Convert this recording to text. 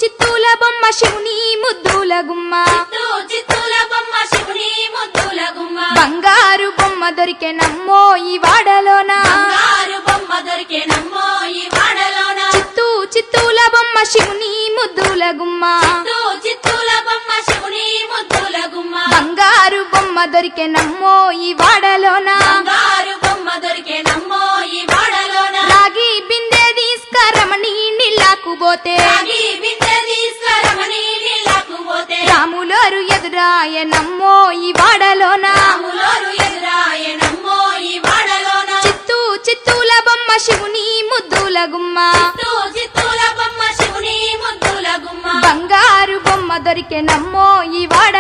చిత్తూల బొమ్మ శివుని ముద్దుల గుమ్మ చిత్తూల బొమ్మ శివుని ముద్దుల గుమ్మ బంగారు బొమ్మ దొరికెనమ్మో ఈ వాడలోన బంగారు బొమ్మ దొరికెనమ్మో ఈ వాడలోన చిత్తూల బొమ్మ శివుని ముద్దుల గుమ్మ చిత్తూల బొమ్మ శివుని ముద్దుల గుమ్మ బంగారు బొమ్మ దొరికెనమ్మో ఈ వాడలోన బంగారు బొమ్మ దొరికెనమ్మో ఈ వాడలోన రాగి బిందె తీసుకరమణి నీళ్ళకు పోతే రాగి బిందె తీసుకురమని నీళ్ళకు పోతే రాములోరు ఎదురాయనమ్మో ఈ వాడలోన రాములోరు ఎదురాయనమ్మో ఈ వాడలోన చిత్తూల బొమ్మ శివుని ముద్దుల గుమ్మ చిత్తూల బొమ్మ శివుని ముద్దుల గుమ్మ బంగారు బొమ్మ దొరికెనమ్మో ఈ వాడ